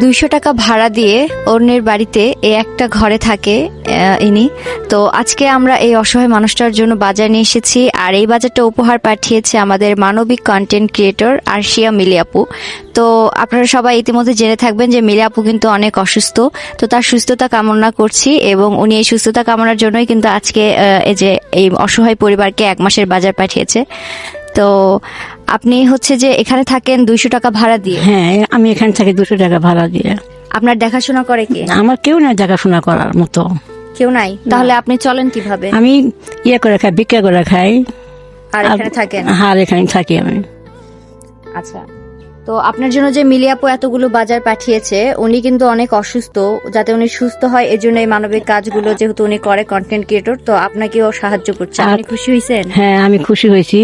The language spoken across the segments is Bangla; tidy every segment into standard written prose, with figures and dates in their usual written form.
200 টাকা ভাড়া দিয়ে অন্যের বাড়িতে এই একটা ঘরে থাকে ইনি। তো আজকে আমরা এই অসহায় মানুষটার জন্য বাজার নিয়ে এসেছি, আর এই বাজারটা উপহার পাঠিয়েছে আমাদের মানবিক কন্টেন্ট ক্রিয়েটর আরশিয়া মিলি আপু। তো আপনারা সবাই ইতিমধ্যে জেনে থাকবেন যে মিলি আপু কিন্তু অনেক অসুস্থ, তো তার সুস্থতা কামনা করছি, এবং উনি এই সুস্থতা কামনার জন্যই কিন্তু আজকে এই অসহায় পরিবারকে 1 মাসের বাজার পাঠিয়েছে। তো আপনি হচ্ছে যে এখানে থাকেন 200 টাকা ভাড়া দিয়ে? হ্যাঁ, আমি এখান থেকে 200 টাকা ভাড়া দিয়ে। আপনার দেখাশোনা করে কে? আমার কেউ না দেখাশোনা করার মতো। কেউ নাই? তাহলে আপনি চলেন কিভাবে? আমি করে খাই, ভিক্ষা করে খাই। আর এখানে থাকেন? হ্যাঁ, এখানে থাকি আমি। আচ্ছা, তো আপনার জন্য যে মিলি আপু এতগুলো বাজার পাঠিয়েছে, উনি কিন্তু অনেক অসুস্থ, যাতে উনি সুস্থ হয় এজন্য এই মানবিক কাজগুলো যেহেতু উনি করে কন্টেন্ট ক্রিয়েটর, তো আপনাকেও সাহায্য করছে। আপনি খুশি হয়েছেন? হ্যাঁ, আমি খুশি হয়েছি।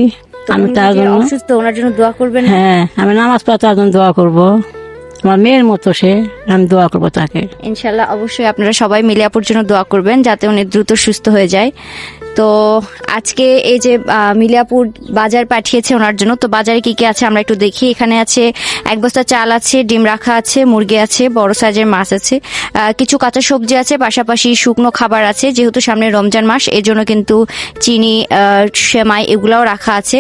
আমি তার জন্য অসুস্থ, ওনার জন্য দোয়া করবেন? হ্যাঁ, আমি নামাজ পড়ে তার জন্য দোয়া করব। আমার মেয়ের মতো সে, আমি দোয়া করবো তাকে। ইনশাল্লাহ, অবশ্যই আপনারা সবাই মিলি আপুর জন্য দোয়া করবেন যাতে উনি দ্রুত সুস্থ হয়ে যায়। তো আজকে এই যে মিলি আপুর বাজার পাঠিয়েছে ওনার জন্য, তো বাজারে কি কি আছে আমরা একটু দেখি। এখানে আছে 1 বস্তা চাল আছে, ডিম রাখা আছে, মুরগি আছে, বড় সাইজের মাছ আছে, কিছু কাঁচা সবজি আছে, পাশাপাশি শুকনো খাবার আছে। যেহেতু সামনে রমজান মাস, এর জন্য কিন্তু চিনি, সেমাই এগুলাও রাখা আছে।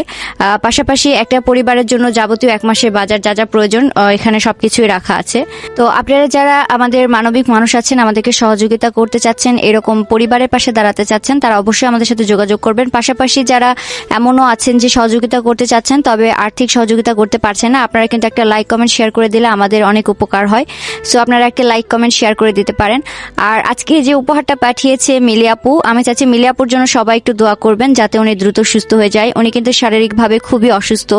পাশাপাশি একটা পরিবারের জন্য যাবতীয় 1 মাসের বাজার যা যা প্রয়োজন এখানে সবকিছুই রাখা আছে। তো আপনারা যারা আমাদের মানবিক মানুষ আছেন, আমাদেরকে সহযোগিতা করতে চাচ্ছেন, এরকম পরিবারের পাশে দাঁড়াতে চাচ্ছেন, তারা অবশ্যই আমাদের সাথে যোগাযোগ করবেন। পাশাপাশি যারা এমনও আছেন যে সহযোগিতা করতে চাচ্ছেন তবে আর্থিক সহযোগিতা করতে পারছেন না, আপনারা কিন্তু একটা লাইক কমেন্ট শেয়ার করে দিলে আমাদের অনেক উপকার হয়। সো আপনারা একটা লাইক কমেন্ট শেয়ার করে দিতে পারেন। আর আজকে যে উপহারটা পাঠিয়েছে মিলি আপু, আমি চাচ্ছি মিলি আপুর জন্য সবাই একটু দোয়া করবেন যাতে উনি দ্রুত সুস্থ হয়ে যায়। উনি কিন্তু শারীরিকভাবে খুবই অসুস্থ,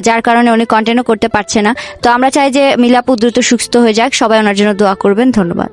যার কারণে উনি কন্টেন্টও করতে পারছে না। তো আমরা চাই যে মিলি আপু দ্রুত সুস্থ হয়ে যাক, সবাই ওনার জন্য দোয়া করবেন। ধন্যবাদ।